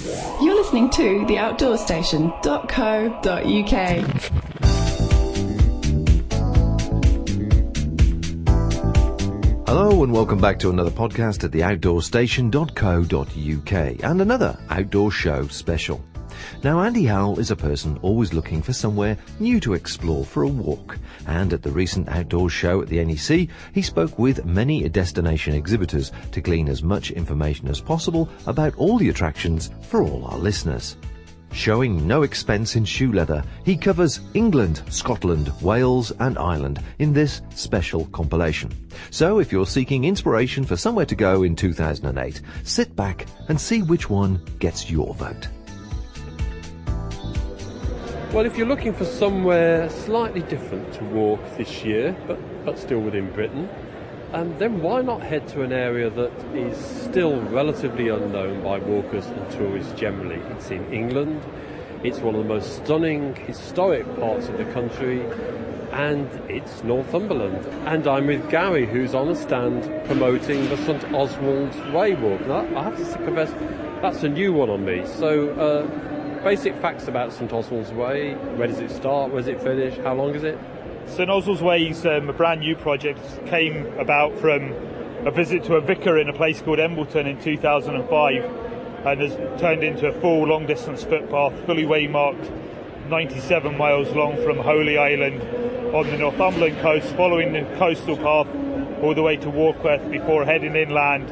You're listening to theoutdoorstation.co.uk. Hello and welcome back to another podcast at theoutdoorstation.co.uk and another outdoor show special. Now, Andy Howell is a person always looking for somewhere new to explore for a walk, and at the recent outdoors show at the NEC, he spoke with many destination exhibitors to glean as much information as possible about all the attractions for all our listeners. Showing no expense in shoe leather, he covers England, Scotland, Wales and Ireland in this special compilation. So if you're seeking inspiration for somewhere to go in 2008, sit back and see which one gets your vote. Well, if you're looking for somewhere slightly different to walk this year, but still within Britain, then why not head to an area that is still relatively unknown by walkers and tourists generally? It's in England, it's one of the most stunning historic parts of the country, and it's Northumberland. And I'm with Gary, who's on a stand promoting the St Oswald's Way walk. Now, I have to confess, that's a new one on me. So, basic facts about St Oswald's Way. Where does it start? Where does it finish? How long is it? St Oswald's Way is a brand new project. Came about from a visit to a vicar in a place called Embleton in 2005 and has turned into a full long distance footpath, fully waymarked, 97 miles long from Holy Island on the Northumberland coast, following the coastal path all the way to Warkworth before heading inland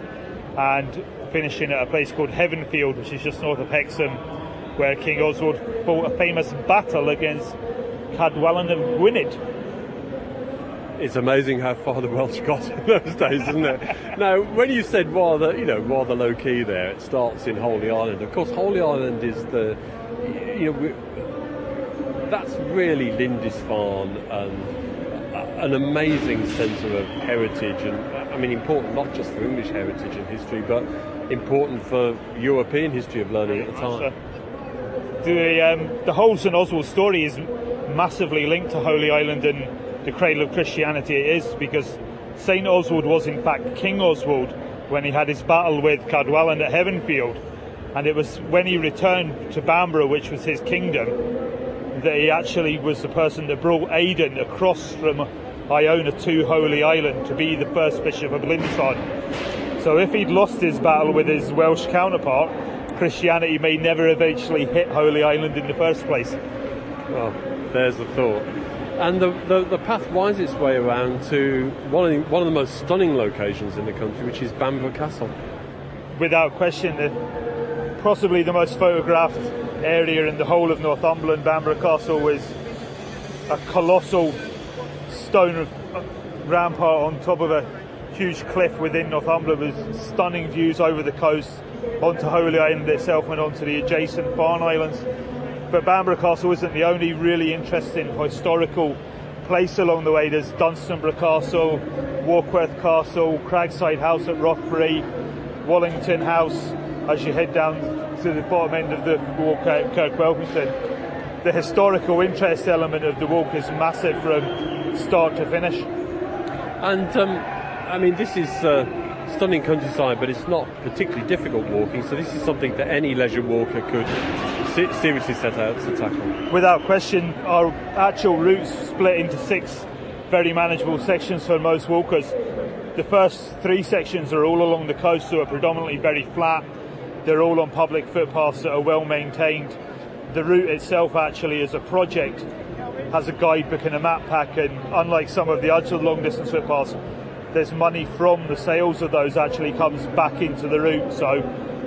and finishing at a place called Heavenfield, which is just north of Hexham, where King Oswald fought a famous battle against Cadwallon of Gwynedd. It's amazing how far the Welsh got in those days, isn't it? Now, when you said rather low key there, it starts in Holy Island. Of course, Holy Island is that's really Lindisfarne and an amazing centre of heritage, and I mean important not just for English heritage and history, but important for European history of learning at the time. The whole St Oswald story is massively linked to Holy Island and the cradle of Christianity. It is because St Oswald was in fact King Oswald when he had his battle with Cadwallon at Heavenfield, and it was when he returned to Bamborough, which was his kingdom, that he actually was the person that brought Aidan across from Iona to Holy Island to be the first Bishop of Lindisfarne. So if he'd lost his battle with his Welsh counterpart, Christianity may never eventually hit Holy Island in the first place. Well, there's the thought. And the path winds its way around to one of the most stunning locations in the country, which is Bamborough Castle. Without question, possibly the most photographed area in the whole of Northumberland. Bamborough Castle is a colossal stone rampart on top of a huge cliff within Northumberland with stunning views over the coast, onto Holy Island itself and onto the adjacent Farne Islands. But Bamborough Castle isn't the only really interesting historical place along the way. There's Dunstanburgh Castle, Warkworth Castle, Cragside House at Rothbury, Wallington House as you head down to the bottom end of the walk at Kirkwelpington. The historical interest element of the walk is massive from start to finish. And I mean, this is stunning countryside, but it's not particularly difficult walking, so this is something that any leisure walker could seriously set out to tackle. Without question, our actual route's split into 6 very manageable sections for most walkers. The first 3 sections are all along the coast, so are predominantly very flat. They're all on public footpaths that are well maintained. The route itself actually is a project, has a guidebook and a map pack, and unlike some of the other long distance footpaths, there's money from the sales of those actually comes back into the route, so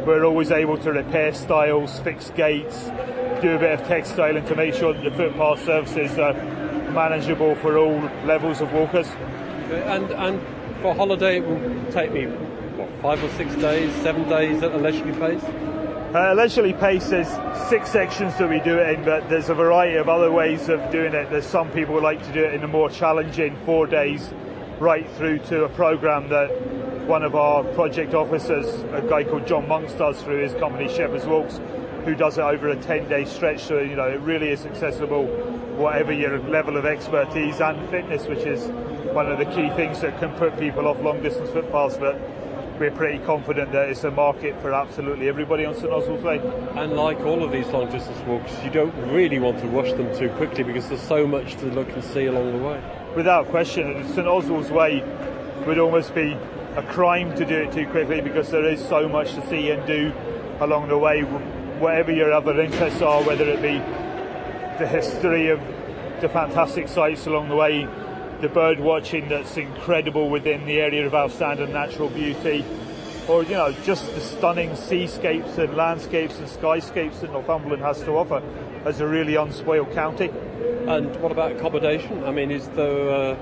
we're always able to repair stiles, fix gates, do a bit of textiling to make sure that the footpath services are manageable for all levels of walkers. And for a holiday it will take me 5 or 6 days, 7 days at a leisurely pace? Leisurely pace, there's 6 sections that we do it in, but there's a variety of other ways of doing it. There's some people who like to do it in a more challenging 4 days, right through to a programme that one of our project officers, a guy called John Monks, does through his company Shepherd's Walks, who does it over a 10-day stretch. So, it really is accessible, whatever your level of expertise and fitness, which is one of the key things that can put people off long-distance footpaths. But we're pretty confident that it's a market for absolutely everybody on St Oswald's Way. And like all of these long distance walks, you don't really want to rush them too quickly because there's so much to look and see along the way. Without question, St Oswald's Way would almost be a crime to do it too quickly because there is so much to see and do along the way. Whatever your other interests are, whether it be the history of the fantastic sites along the way, the bird watching that's incredible within the area of outstanding natural beauty, or just the stunning seascapes and landscapes and skyscapes that Northumberland has to offer as a really unspoiled county. And what about accommodation? I mean, is there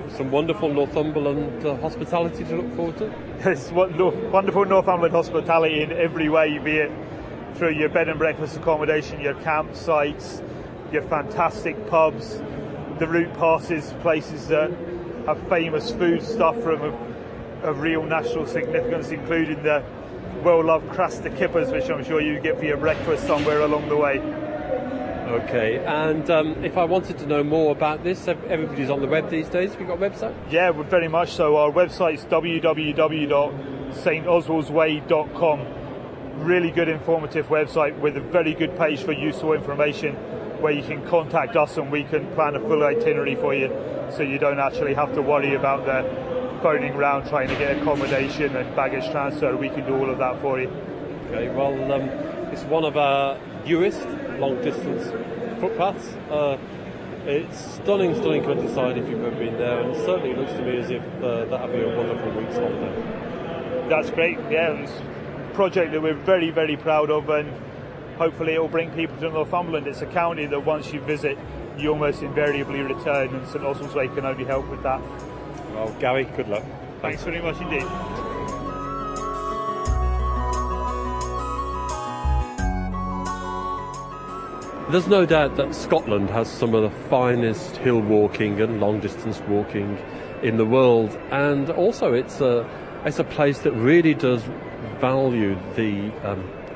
some wonderful Northumberland hospitality to look forward to? It's wonderful Northumberland hospitality in every way, be it through your bed and breakfast accommodation, your campsites, your fantastic pubs, the route passes places that have famous food stuff from of real national significance, including the well-loved crasta kippers, which I'm sure you get for your breakfast somewhere along the way. Okay, and if I wanted to know more about this, everybody's on the web these days. Have you got a website? Yeah, very much so. Our website's www.stoswaldsway.com. Really good, informative website with a very good page for useful information where you can contact us and we can plan a full itinerary for you so you don't actually have to worry about the phoning round trying to get accommodation and baggage transfer. We can do all of that for you. Okay, well, it's one of our newest long-distance footpaths. It's stunning countryside if you've ever been there, and it certainly looks to me as if that'll be a wonderful week's holiday. That's great, yeah. It's a project that we're very, very proud of, and hopefully it will bring people to Northumberland. It's a county that once you visit, you almost invariably return, and St Oswald's Way can only help with that. Well, Gary, good luck. Thanks very much indeed. There's no doubt that Scotland has some of the finest hill walking and long distance walking in the world, and also it's a place that really does value the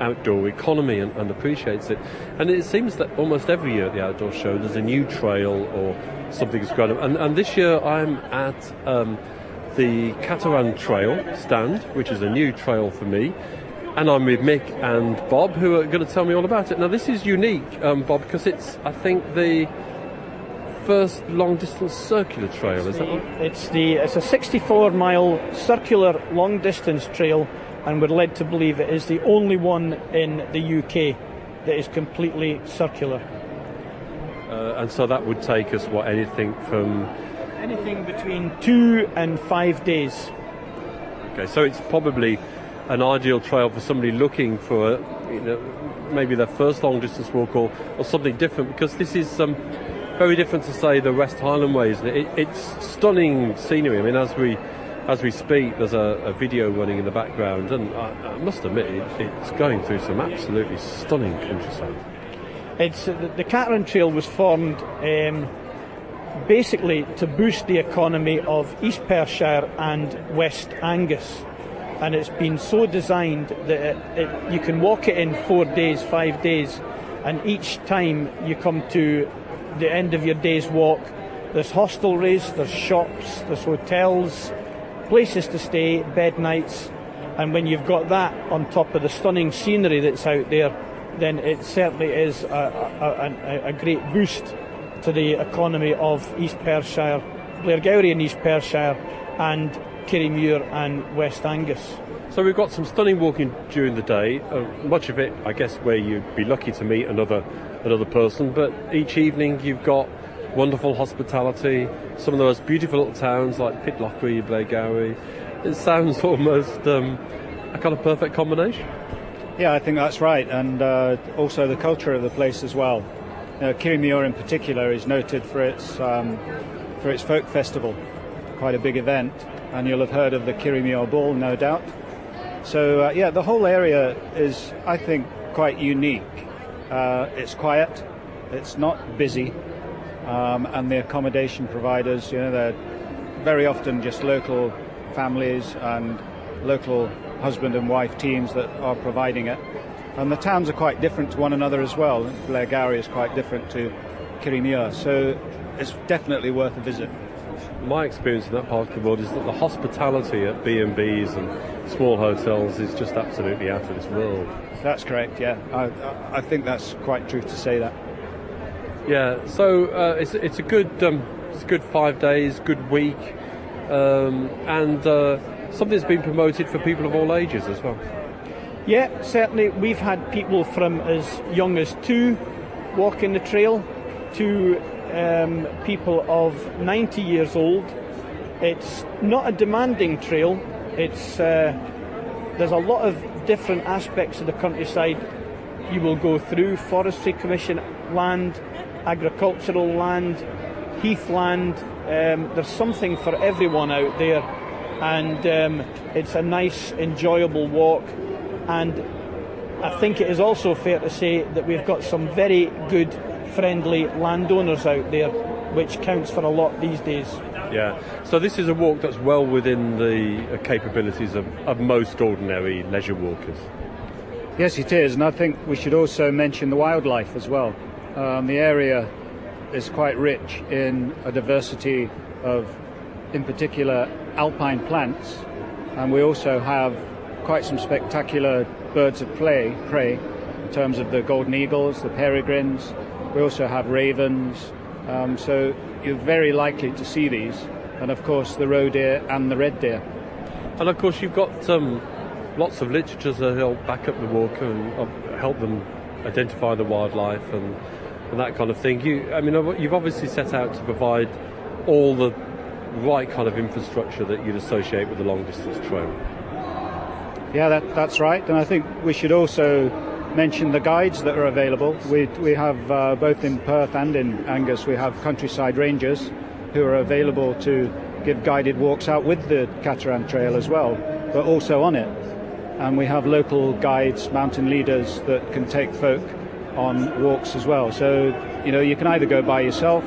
outdoor economy and appreciates it. And it seems that almost every year at the outdoor show there's a new trail or something that's going on. And this year I'm at the Cataran Trail stand, which is a new trail for me. And I'm with Mick and Bob, who are going to tell me all about it. Now, this is unique, Bob, because it's, I think, the first long-distance circular trail, is that right? It's a 64-mile circular long-distance trail, and we're led to believe it is the only one in the UK that is completely circular. And so that would take us, anything from... Anything between 2 and 5 days. Okay, so it's probably an ideal trail for somebody looking for, maybe their first long distance walk or something different, because this is very different to, say, the West Highland Way, isn't it? It's stunning scenery. I mean, as we speak, there's a video running in the background, and I must admit, it's going through some absolutely stunning countryside. It's the Cataran Trail was formed basically to boost the economy of East Perthshire and West Angus. And it's been so designed that you can walk it in 4 days, 5 days, and each time you come to the end of your day's walk, there's hostelries, there's shops, there's hotels, places to stay, bed nights, and when you've got that on top of the stunning scenery that's out there, then it certainly is a great boost to the economy of East Perthshire, Blairgowrie and East Perthshire, and Kirriemuir and West Angus. So we've got some stunning walking during the day, much of it, I guess, where you'd be lucky to meet another person, but each evening you've got wonderful hospitality, some of the most beautiful little towns like Pitlochry, Blairgowrie. It sounds almost a kind of perfect combination. Yeah, I think that's right, and also the culture of the place as well. Kirriemuir in particular is noted for its folk festival, quite a big event, and you'll have heard of the Kirriemuir Ball, no doubt. So the whole area is, I think, quite unique. It's quiet, it's not busy, and the accommodation providers, they're very often just local families and local husband and wife teams that are providing it. And the towns are quite different to one another as well. Blairgowrie is quite different to Kirriemuir, so it's definitely worth a visit. my experience in that part of the world is that the hospitality at B&Bs and small hotels is just absolutely out of this world. That's correct, yeah. I think that's quite true to say that. Yeah, so it's a good 5 days, good week, and something that's been promoted for people of all ages as well. Yeah, certainly. We've had people from as young as 2 walking the trail to people of 90 years old. It's not a demanding trail. It's there's a lot of different aspects of the countryside you will go through: Forestry Commission land, agricultural land, heathland. There's something for everyone out there, and it's a nice, enjoyable walk. And I think it is also fair to say that we've got some very good, friendly landowners out there, which counts for a lot these days. Yeah, so this is a walk that's well within the capabilities of most ordinary leisure walkers. Yes, it is, and I think we should also mention the wildlife as well. The area is quite rich in a diversity of, in particular, alpine plants, and we also have quite some spectacular birds of prey in terms of the golden eagles, the peregrines. We also have ravens, so you're very likely to see these, and of course the roe deer and the red deer. And of course you've got lots of literature to help back up the walk and help them identify the wildlife and that kind of thing. You've obviously set out to provide all the right kind of infrastructure that you'd associate with a long distance trail. Yeah, that's right, and I think we should also mention the guides that are available. We have both in Perth and in Angus, we have countryside rangers who are available to give guided walks out with the Cateran Trail as well, but also on it. And we have local guides, mountain leaders that can take folk on walks as well. So, you can either go by yourself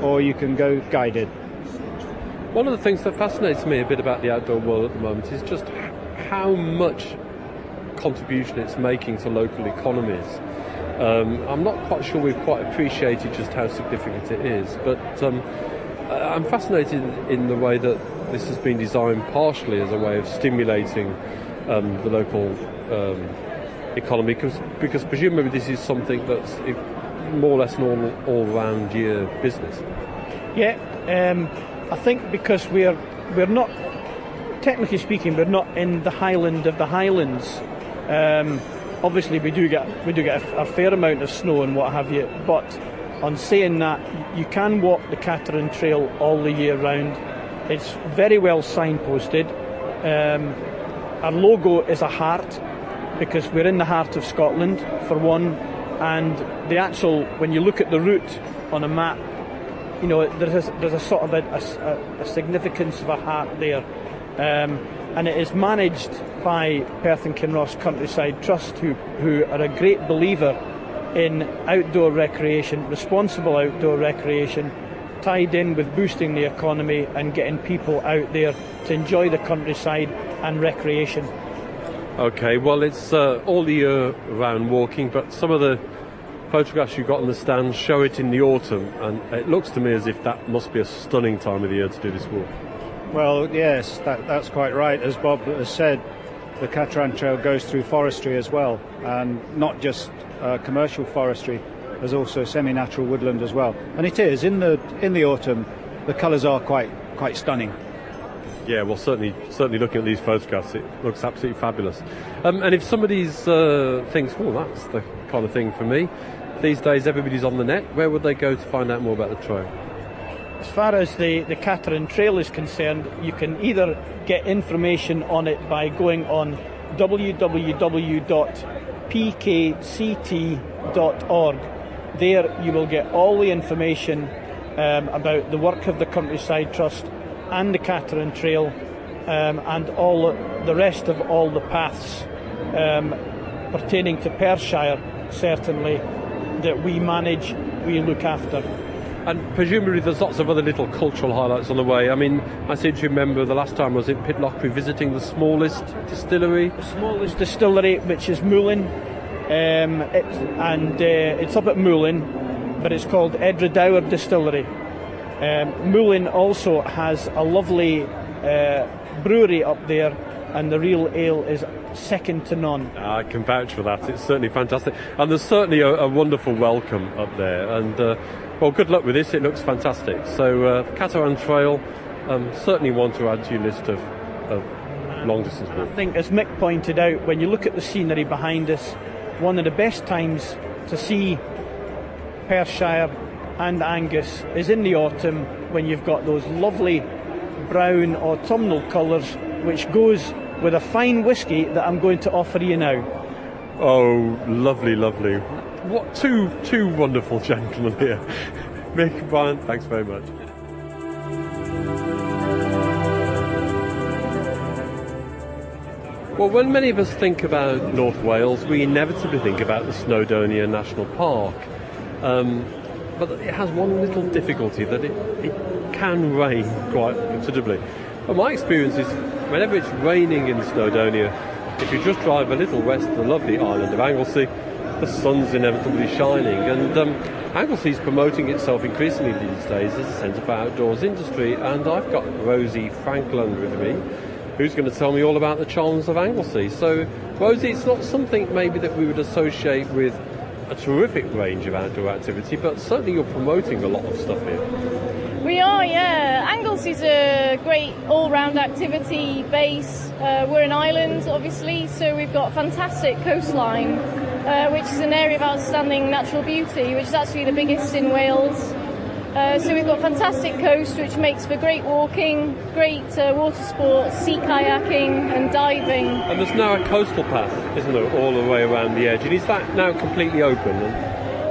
or you can go guided. One of the things that fascinates me a bit about the outdoor world at the moment is just how much contribution it's making to local economies. I'm not quite sure we've quite appreciated just how significant it is, but I'm fascinated in the way that this has been designed partially as a way of stimulating the local economy, because presumably this is something that's more or less an all-round year business. Yeah, I think because we're not, technically speaking, we're not in the Highland of the Highlands. Obviously we do get a fair amount of snow and what have you, but on saying that, you can walk the Cateran Trail all the year round. It's very well signposted. Our logo is a heart, because we're in the heart of Scotland for one, and the actual, when you look at the route on a map, there's a sort of a significance of a heart there. And it is managed by Perth and Kinross Countryside Trust, who are a great believer in outdoor recreation, responsible outdoor recreation, tied in with boosting the economy and getting people out there to enjoy the countryside and recreation. Okay, well, it's all the year round walking, but some of the photographs you've got on the stand show it in the autumn, and it looks to me as if that must be a stunning time of the year to do this walk. Well, yes, that's quite right. As Bob has said, the Cateran Trail goes through forestry as well, and not just commercial forestry. There's also semi-natural woodland as well. And it is in the autumn. The colours are quite stunning. Yeah, well, certainly looking at these photographs, it looks absolutely fabulous. And if somebody's thinks, "Oh, that's the kind of thing for me," these days everybody's on the net. Where would they go to find out more about the trail? As far as the Cateran Trail is concerned, you can either get information on it by going on www.pkct.org. There you will get all the information about the work of the Countryside Trust and the Cateran Trail, and all the rest of all the paths pertaining to Perthshire, certainly, that we manage, we look after. And presumably there's lots of other little cultural highlights on the way. I mean, I seem to remember the last time I was in Pitlochry visiting the smallest distillery. The smallest distillery, which is Moulin, it's up at Moulin, but it's called Edredour Distillery. Moulin also has a lovely brewery up there, and the real ale is second to none. I can vouch for that. It's certainly fantastic, and there's certainly a wonderful welcome up there. And well, good luck with this. It looks fantastic. So Cataran Trail, certainly one to add to your list of long distance walks. I think, as Mick pointed out, when you look at the scenery behind us, one of the best times to see Perthshire and Angus is in the autumn, when you've got those lovely brown autumnal colours, which goes with a fine whisky that I'm going to offer you now. Oh, lovely, lovely. What two wonderful gentlemen here. Mick and Brian, thanks very much. Well, when many of us think about North Wales, we inevitably think about the Snowdonia National Park. But it has one little difficulty, that it can rain quite considerably. But my experience is, whenever it's raining in Snowdonia, if you just drive a little west of the lovely island of Anglesey, the sun's inevitably shining. And Anglesey is promoting itself increasingly these days as a centre for outdoors industry. And I've got Rosie Franklin with me, who's going to tell me all about the charms of Anglesey. So, Rosie, it's not something maybe that we would associate with a terrific range of outdoor activity, but certainly you're promoting a lot of stuff here. We are, yeah. Anglesey's a great all-round activity base. We're an island, obviously, so we've got fantastic coastline, which is an area of outstanding natural beauty, which is actually the biggest in Wales. So we've got fantastic coast, which makes for great walking, great water sports, sea kayaking and diving. And there's now a coastal path, isn't there, all the way around the edge? And is that now completely open?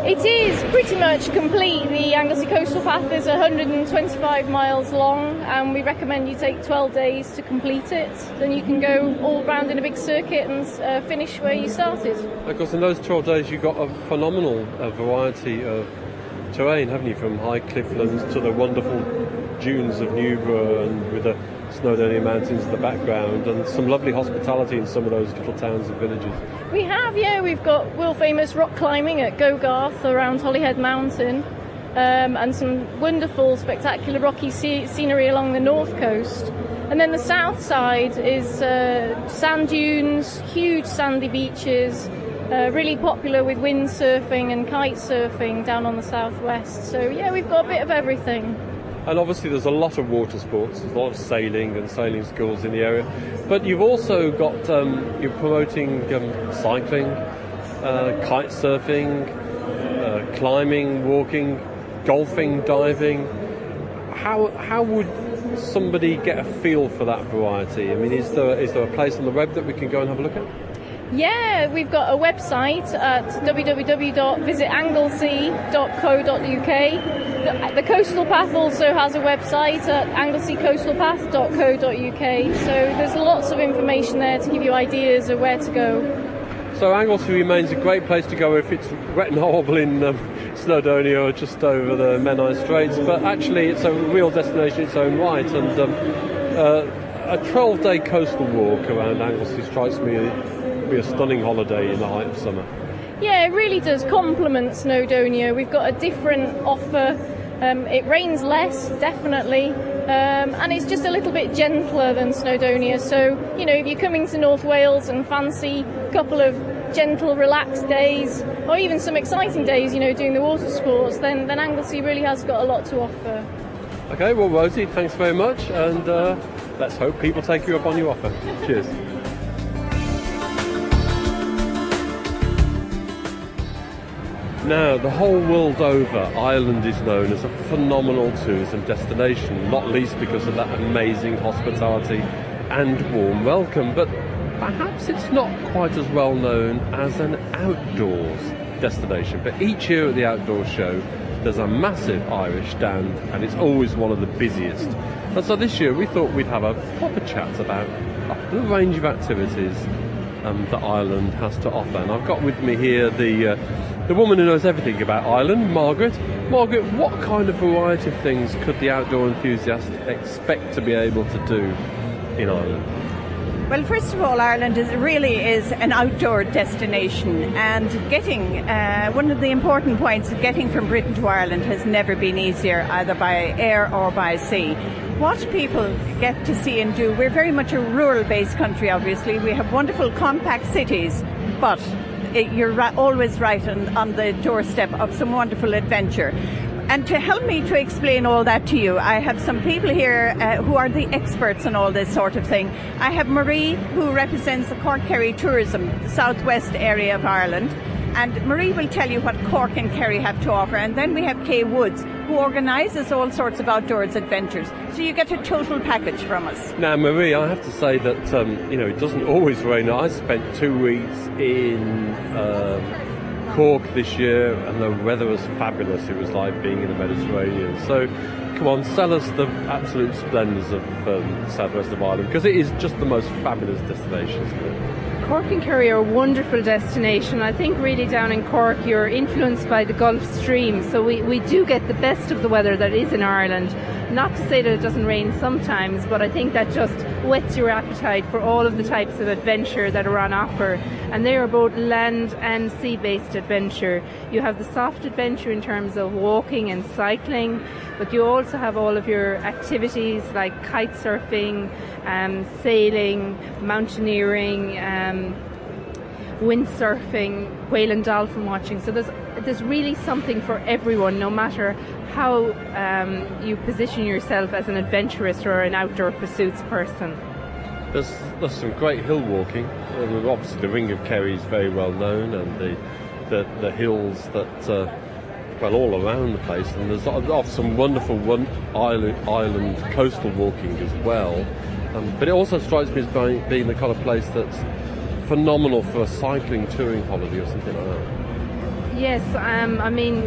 It is pretty much complete. The Anglesey Coastal Path is 125 miles long, and we recommend you take 12 days to complete it. Then you can go all round in a big circuit and finish where you started. Of course, in those 12 days you've got a phenomenal variety of terrain, haven't you, from high clifflands to the wonderful dunes of Newborough, and with the Snowdonia Mountains in the background, and some lovely hospitality in some of those little towns and villages. We have, yeah. We've got world famous rock climbing at Gogarth around Holyhead Mountain, and some wonderful, spectacular rocky scenery along the north coast. And then the south side is sand dunes, huge sandy beaches, really popular with windsurfing and kite surfing down on the southwest. So yeah, we've got a bit of everything. And obviously there's a lot of water sports, there's a lot of sailing and sailing schools in the area. But you've also got, you're promoting cycling, kite surfing, climbing, walking, golfing, diving. How would somebody get a feel for that variety? I mean, is there a place on the web that we can go and have a look at? Yeah, we've got a website at www.visitanglesey.co.uk. The Coastal Path also has a website at angleseycoastalpath.co.uk. So there's lots of information there to give you ideas of where to go. So Anglesey remains a great place to go if it's wet and horrible in Snowdonia or just over the Menai Straits, but actually it's a real destination in its own right. And a 12-day coastal walk around Anglesey strikes me be a stunning holiday in the height of summer. Yeah, it really does complement Snowdonia. We've got a different offer. It rains less, definitely, and it's just a little bit gentler than Snowdonia. So, you know, if you're coming to North Wales and fancy a couple of gentle, relaxed days, or even some exciting days, you know, doing the water sports, then Anglesey really has got a lot to offer. Okay, well, Rosie, thanks very much, and let's hope people take you up on your offer. Cheers. Now, the whole world over, Ireland is known as a phenomenal tourism destination, not least because of that amazing hospitality and warm welcome, but perhaps it's not quite as well known as an outdoors destination. But each year at the Outdoor Show, there's a massive Irish stand, and it's always one of the busiest. And so this year we thought we'd have a proper chat about the range of activities that Ireland has to offer. And I've got with me here the woman who knows everything about Ireland, Margaret. Margaret, what kind of variety of things could the outdoor enthusiast expect to be able to do in Ireland? Well, first of all, Ireland really is an outdoor destination, and one of the important points of getting from Britain to Ireland has never been easier, either by air or by sea. What people get to see and do, we're very much a rural-based country, obviously. We have wonderful compact cities, but you're always right on the doorstep of some wonderful adventure. And to help me to explain all that to you, I have some people here who are the experts on all this sort of thing. I have Marie, who represents the Cork-Kerry tourism, the southwest area of Ireland. And Marie will tell you what Cork and Kerry have to offer. And then we have Kay Woods, who organises all sorts of outdoors adventures. So you get a total package from us. Now, Marie, I have to say that, it doesn't always rain. I spent 2 weeks in Cork this year, and the weather was fabulous. It was like being in the Mediterranean. So, come on, sell us the absolute splendours of the southwest of Ireland, because it is just the most fabulous destination, isn't it? Cork and Kerry are a wonderful destination. I think really down in Cork you're influenced by the Gulf Stream, so we do get the best of the weather that is in Ireland. Not to say that it doesn't rain sometimes, but I think that just whets your appetite for all of the types of adventure that are on offer. And they are both land and sea-based adventure. You have the soft adventure in terms of walking and cycling, but you also have all of your activities like kite surfing, sailing, mountaineering, windsurfing, whale and dolphin watching. So there's really something for everyone, no matter how you position yourself as an adventurist or an outdoor pursuits person. There's some great hill walking. Obviously, the Ring of Kerry is very well known, and the hills that all around the place. And there's some wonderful island coastal walking as well. But it also strikes me as being the kind of place that's phenomenal for a cycling touring holiday or something like that. Yes,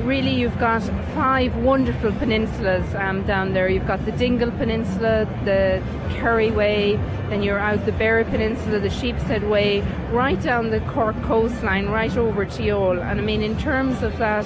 really you've got 5 wonderful peninsulas down there. You've got the Dingle Peninsula, the Kerry Way, then you're out the Berry Peninsula, the Sheepshead Way, right down the Cork coastline, right over to Youghal. And in terms of that,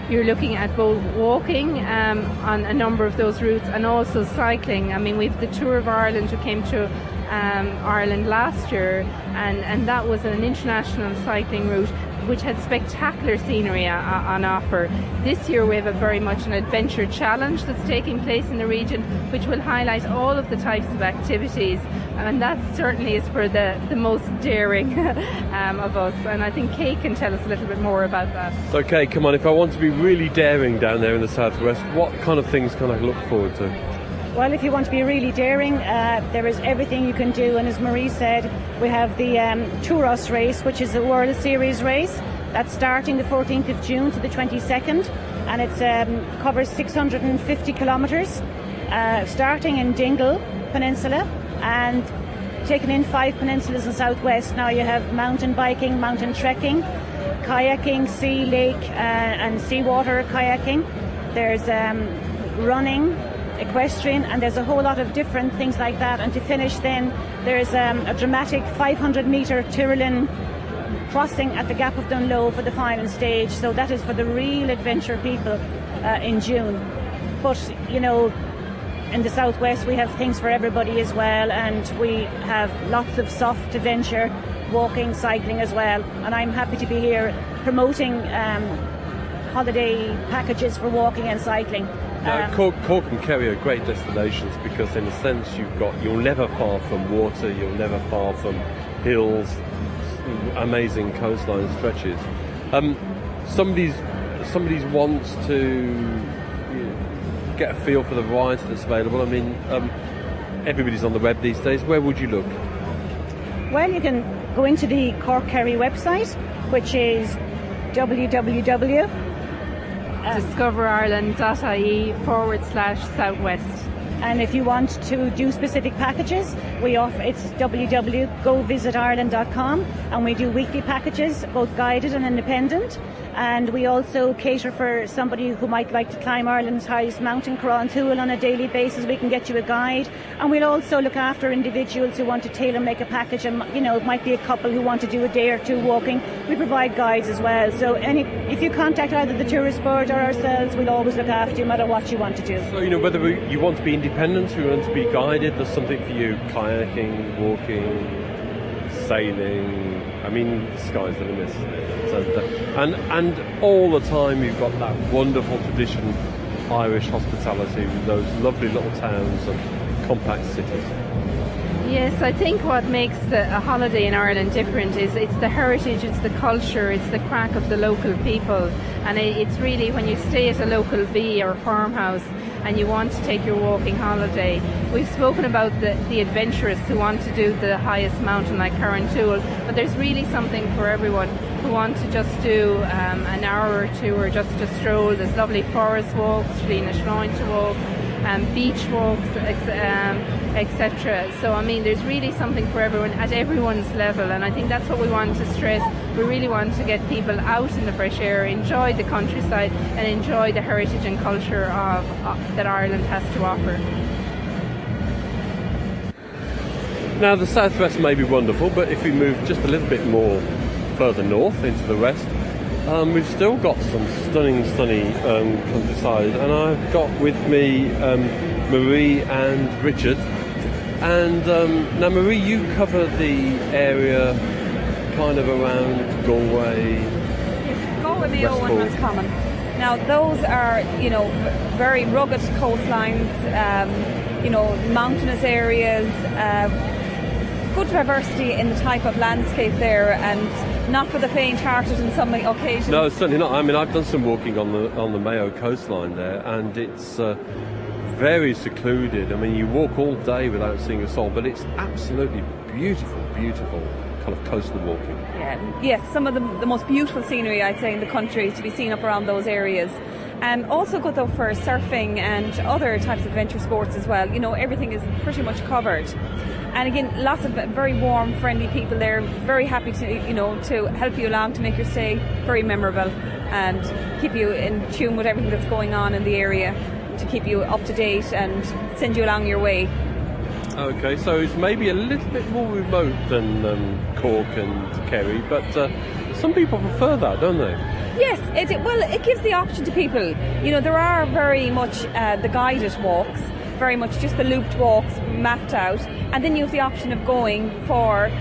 you're looking at both walking on a number of those routes and also cycling. We've the Tour of Ireland who came to Ireland last year, and that was an international cycling route which had spectacular scenery on offer. This year we have very much an adventure challenge that's taking place in the region, which will highlight all of the types of activities, and that certainly is for the most daring of us. And I think Kay can tell us a little bit more about that. So Kay, come on, if I want to be really daring down there in the southwest, what kind of things can I look forward to? Well, if you want to be really daring, there is everything you can do. And as Marie said, we have the Touros race, which is a World Series race. That's starting the 14th of June to the 22nd. And it covers 650 kilometres, starting in Dingle Peninsula and taking in 5 peninsulas in southwest. Now you have mountain biking, mountain trekking, kayaking, sea, lake and seawater kayaking. There's running, equestrian, and there's a whole lot of different things like that. And to finish then, there's a dramatic 500-metre Tyrrelline crossing at the Gap of Dunloe for the final stage. So that is for the real adventure people in June. But, in the southwest we have things for everybody as well, and we have lots of soft adventure, walking, cycling as well. And I'm happy to be here promoting holiday packages for walking and cycling. Now, Cork and Kerry are great destinations because, in a sense, you're never far from water, you're never far from hills, amazing coastline stretches. Somebody wants to get a feel for the variety that's available. Everybody's on the web these days. Where would you look? Well, you can go into the Cork Kerry website, which is discoverireland.ie/southwest. And if you want to do specific packages, we offer, it's www.govisitireland.com, and we do weekly packages, both guided and independent. And we also cater for somebody who might like to climb Ireland's highest mountain, Crawntoul, on a daily basis. We can get you a guide. And we'll also look after individuals who want to tailor make a package. And, it might be a couple who want to do a day or two walking. We provide guides as well. So if you contact either the tourist board or ourselves, we'll always look after you no matter what you want to do. So, whether you want to be independent, you want to be guided, there's something for you, kayaking, walking. sailing. I mean, the sky's the limit, isn't it? So, and all the time you've got that wonderful tradition, Irish hospitality, with those lovely little towns and compact cities. Yes, I think what makes a holiday in Ireland different is it's the heritage, it's the culture, it's the crack of the local people, and it's really when you stay at a local bee or farmhouse and you want to take your walking holiday. We've spoken about the adventurous who want to do the highest mountain like Carrauntoohil, but there's really something for everyone who want to just do an hour or two or just a stroll. There's lovely forest walks, Shrine walks, beach walks, etc. So I mean, there's really something for everyone at everyone's level, and I think that's what we want to stress. We really want to get people out in the fresh air, enjoy the countryside, and enjoy the heritage and culture that Ireland has to offer. Now, the southwest may be wonderful, but if we move just a little bit more further north into the west, we've still got some stunning countryside, and I've got with me Marie and Richard. And now, Marie, you cover the area kind of around Galway. Yes, Galway, Mayo and Roscommon. Now, those are, very rugged coastlines, mountainous areas, good diversity in the type of landscape there, and not for the faint-hearted in some occasions. No, certainly not. I mean, I've done some walking on the Mayo coastline there, and it's very secluded. I mean, you walk all day without seeing a soul, but it's absolutely beautiful kind of coastal walking. Yeah, yes, some of the most beautiful scenery, I'd say, in the country to be seen up around those areas. Also good though for surfing and other types of adventure sports as well. Everything is pretty much covered. And again, lots of very warm, friendly people there, very happy to help you along to make your stay very memorable and keep you in tune with everything that's going on in the area, to keep you up to date and send you along your way. Okay, so it's maybe a little bit more remote than Cork and Kerry, but some people prefer that, don't they? Yes, it gives the option to people. There are very much the guided walks, very much just the looped walks mapped out, and then you have the option of going for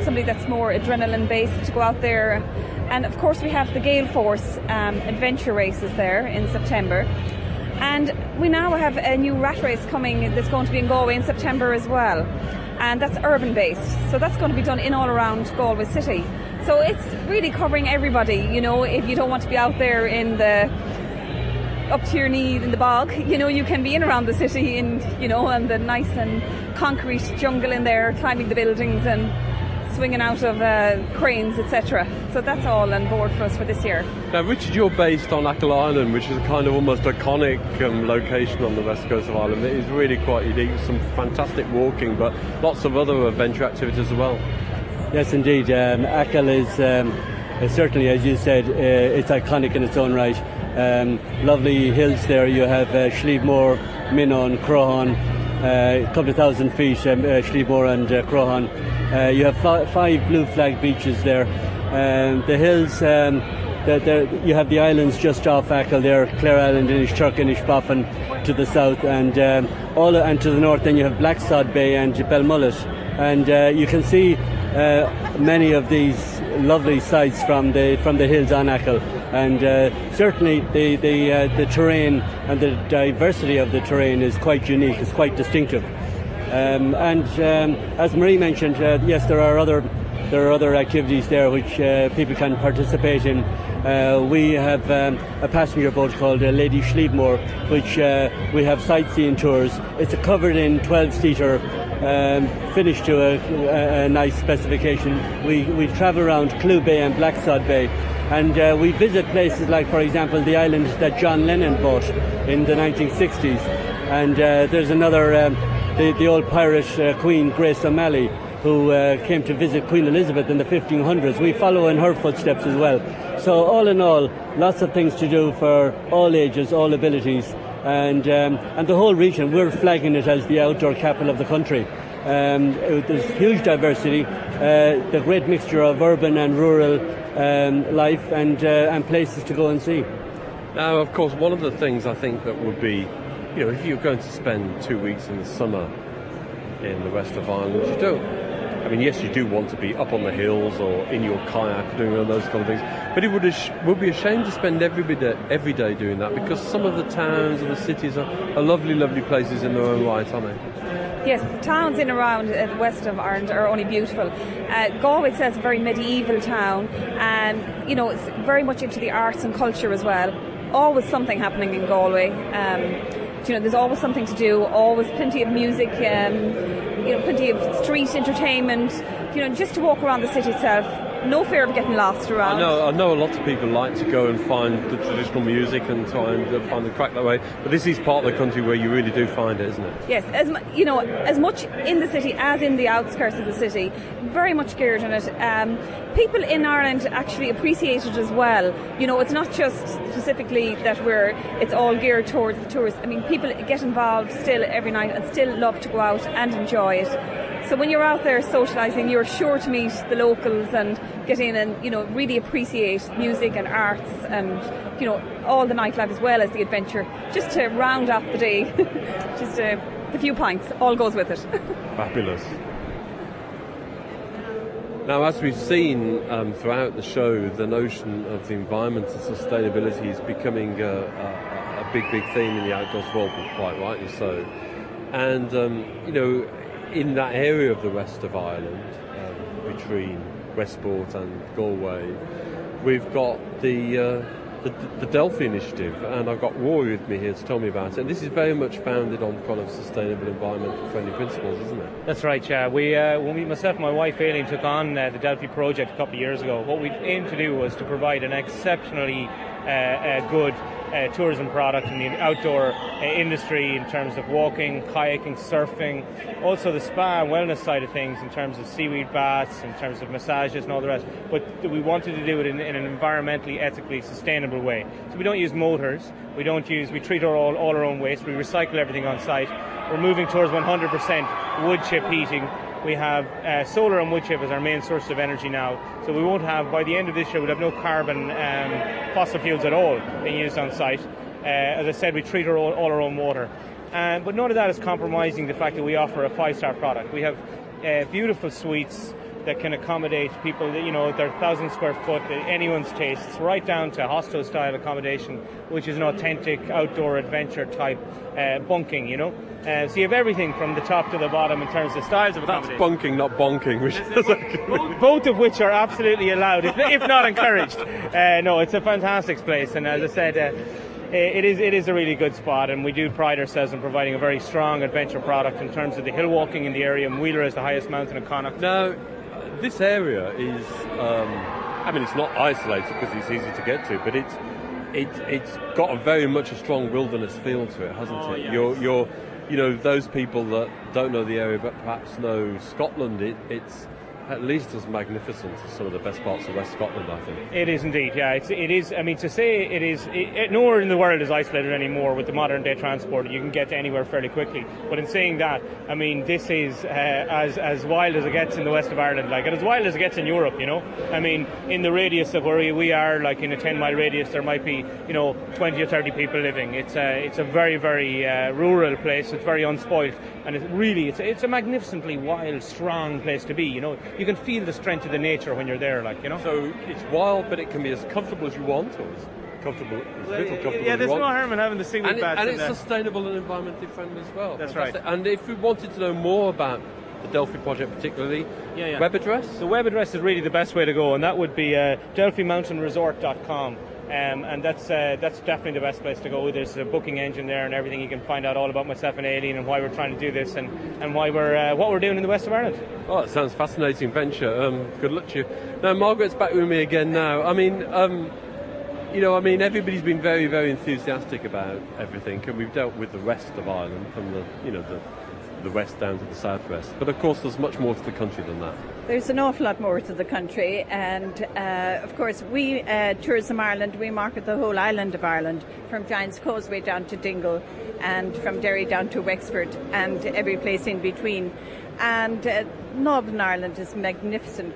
somebody that's more adrenaline based to go out there. And of course we have the Gale Force adventure races there in September. And we now have a new rat race coming that's going to be in Galway in September as well. And that's urban based. So that's going to be done in all around Galway City. So it's really covering everybody, if you don't want to be out there up to your knee in the bog, you can be in around the city and the nice and concrete jungle in there, climbing the buildings and swinging out of cranes, etc. So that's all on board for us for this year. Now, Richard, you're based on Achill Island, which is a kind of almost iconic location on the west coast of Ireland. It is really quite unique, some fantastic walking, but lots of other adventure activities as well. Yes, indeed. Achill is certainly, as you said, it's iconic in its own right. Lovely hills there. You have Schlievemore, Minnon, Crohan, a couple of thousand feet, Schlievemore and Crohan. You have 5 blue flag beaches there. The hills, you have the islands just off Achill there, Clare Island, Inishturk, Inishboffin to the south, and to the north then you have Blacksod Bay and Belmullet. And you can see many of these lovely sights from the hills on Achill. And certainly the terrain and the diversity of the terrain is quite unique, it's quite distinctive. As Marie mentioned, yes, there are other activities there which people can participate in. We have a passenger boat called Lady Schlievemore, which we have sightseeing tours. It's covered in 12-seater, finished to a nice specification. We travel around Clew Bay and Blacksod Bay, and we visit places like, for example, the island that John Lennon bought in the 1960s. And there's another, the old pirate Queen Grace O'Malley, who came to visit Queen Elizabeth in the 1500s. We follow in her footsteps as well. So all in all, lots of things to do for all ages, all abilities, and the whole region. We're flagging it as the outdoor capital of the country. There's huge diversity, the great mixture of urban and rural life, and places to go and see. Now, of course, one of the things I think that would be, if you're going to spend 2 weeks in the summer in the west of Ireland, you don't I mean, yes, you do want to be up on the hills or in your kayak doing all those kind of things, but it would be a shame to spend every day doing that, because some of the towns and the cities are lovely, lovely places in their own right, aren't they? Yes, the towns in and around the west of Ireland are only beautiful. Galway itself is a very medieval town, and it's very much into the arts and culture as well. Always something happening in Galway. There's always something to do. Always plenty of music. Plenty of street entertainment. Just to walk around the city itself. No fear of getting lost around. I know a lot of people like to go and find the traditional music and try and find the crack that way, but this is part of the country where you really do find it, isn't it? Yes, as much in the city as in the outskirts of the city, very much geared on it. People in Ireland actually appreciate it as well. It's not just specifically that it's all geared towards the tourists. I mean, people get involved still every night and still love to go out and enjoy it. So when you're out there socialising, you're sure to meet the locals and get in and, really appreciate music and arts and, all the nightlife as well as the adventure. Just to round up the day, just the few pints, all goes with it. Fabulous. Now, as we've seen throughout the show, the notion of the environment and sustainability is becoming a big theme in the outdoors world, quite rightly so. And, in that area of the west of Ireland, between Westport and Galway, we've got the Delphi initiative, and I've got Rory with me here to tell me about it. And this is very much founded on kind of sustainable, environmental friendly principles, isn't it? That's right, yeah. When myself and my wife Aileen took on the Delphi project a couple of years ago, what we aimed to do was to provide an exceptionally good tourism product in the outdoor industry in terms of walking, kayaking, surfing, also the spa and wellness side of things in terms of seaweed baths, in terms of massages and all the rest. But we wanted to do it in an environmentally, ethically sustainable way. So we don't use motors, we treat all our own waste, we recycle everything on site. We're moving towards 100% wood chip heating. We have solar and wood chip as our main source of energy now. So we won't have, by the end of this year, we'll have no carbon fossil fuels at all being used on site. As I said, we treat all our own water. But none of that is compromising the fact that we offer a 5-star product. We have beautiful suites that can accommodate people, they're 1,000 square foot, anyone's tastes, right down to hostel style accommodation, which is an authentic outdoor adventure type bunking, So you have everything from the top to the bottom in terms of styles of accommodation. That's bunking, not bonking, which is both of which are absolutely allowed, if not encouraged. No, it's a fantastic place, and as I said, it is a really good spot, and we do pride ourselves in providing a very strong adventure product in terms of the hill walking in the area. Wheeler is the highest mountain in Connacht. Now, this area is, it's not isolated because it's easy to get to, but it's got very much a strong wilderness feel to it, hasn't it? Yeah. You're those people that don't know the area but perhaps know Scotland, it's at least as magnificent as some of the best parts of West Scotland, I think. It is indeed, yeah. It is. I mean, to say it is, nowhere in the world is isolated anymore with the modern day transport. You can get to anywhere fairly quickly. But in saying that, I mean, this is as wild as it gets in the west of Ireland, and as wild as it gets in Europe. I mean, in the radius of where we are, like in a 10-mile radius, there might be 20 or 30 people living. It's a very, very rural place. It's very unspoilt, and it's a magnificently wild, strong place to be. You can feel the strength of the nature when you're there, So it's wild, but it can be as comfortable as you want, or as comfortable, as little comfortable yeah, as there's you want. no harm in having the seaweed baths. And it's sustainable and environmentally friendly as well. That's Fantastic. right. And if we wanted to know more about the Delphi project particularly, web address? The web address is really the best way to go, and that would be delphimountainresort.com. And that's definitely the best place to go. There's a booking engine there and everything. You can find out all about myself and Aileen and why we're trying to do this and why we're what we're doing in the west of Ireland. Oh, it sounds fascinating venture. Good luck to you. Now, Margaret's back with me again now. Everybody's been very, very enthusiastic about everything, and we've dealt with the rest of Ireland from the west down to the southwest. But of course, there's much more to the country than that. There's an awful lot more to the country, and of course we, Tourism Ireland, we market the whole island of Ireland, from Giant's Causeway down to Dingle, and from Derry down to Wexford, and every place in between. And Northern Ireland is a magnificent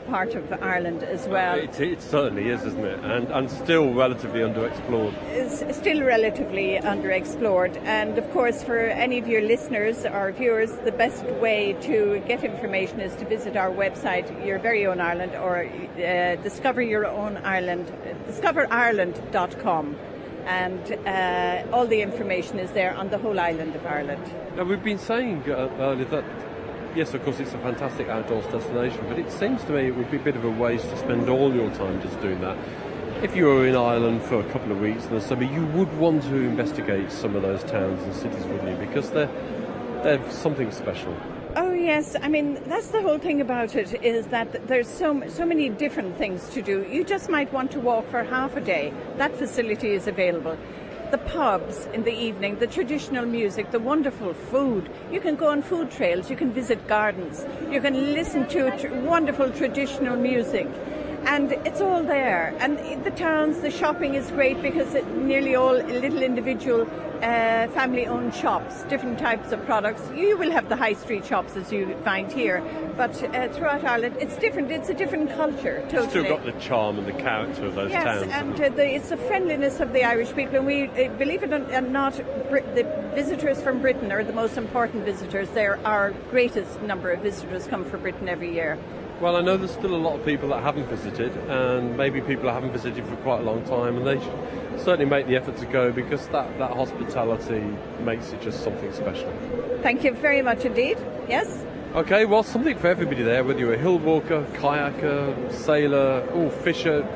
part of Ireland as well. It certainly is, isn't it? And still relatively underexplored. It's still relatively underexplored. And of course, for any of your listeners or viewers, the best way to get information is to visit our website, Your Very Own Ireland, or Discover Your Own Ireland, discoverireland.com. And all the information is there on the whole island of Ireland. Now, we've been saying earlier that, yes, of course, it's a fantastic outdoors destination, but it seems to me it would be a bit of a waste to spend all your time just doing that. If you were in Ireland for a couple of weeks in the summer, you would want to investigate some of those towns and cities, wouldn't you? Because they're something special. Oh yes, I mean that's the whole thing about it, is that there's so many different things to do. You just might want to walk for half a day. That facility is available. The pubs in the evening, the traditional music, the wonderful food. You can go on food trails, you can visit gardens, you can listen to wonderful traditional music. And it's all there. And the towns, the shopping is great because nearly all little individual family-owned shops, different types of products. You will have the high street shops as you find here, but throughout Ireland it's different. It's a different culture, totally. It's still got the charm and the character of those towns. Yes, and it's the friendliness of the Irish people. And we, believe it or not, the visitors from Britain are the most important visitors. They're our greatest number of visitors come from Britain every year. Well, I know there's still a lot of people that haven't visited, and maybe people that haven't visited for quite a long time, and they should certainly make the effort to go, because that hospitality makes it just something special. Thank you very much indeed. Yes. Okay, well, something for everybody there, whether you're a hill walker, kayaker, sailor,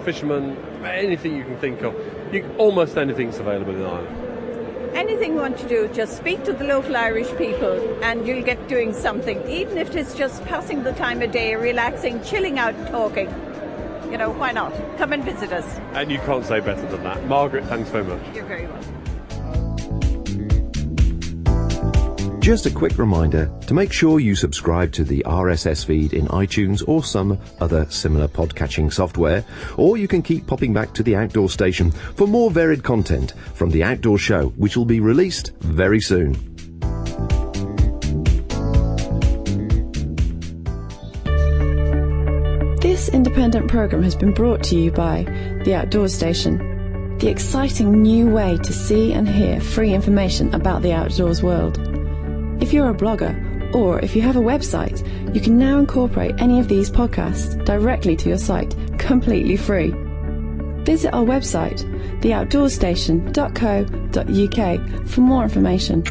fisherman, anything you can think of. Almost anything's available in Ireland. Anything you want to do, just speak to the local Irish people and you'll get doing something, even if it's just passing the time of day, relaxing, chilling out, talking. You know, why not? Come and visit us. And you can't say better than that. Margaret, thanks very much. You're very welcome. Just a quick reminder to make sure you subscribe to the RSS feed in iTunes or some other similar podcatching software, or you can keep popping back to the Outdoor Station for more varied content from the Outdoor Show, which will be released very soon. This independent programme has been brought to you by the Outdoor Station, the exciting new way to see and hear free information about the outdoors world. If you're a blogger, or if you have a website, you can now incorporate any of these podcasts directly to your site, completely free. Visit our website, theoutdoorstation.co.uk, for more information.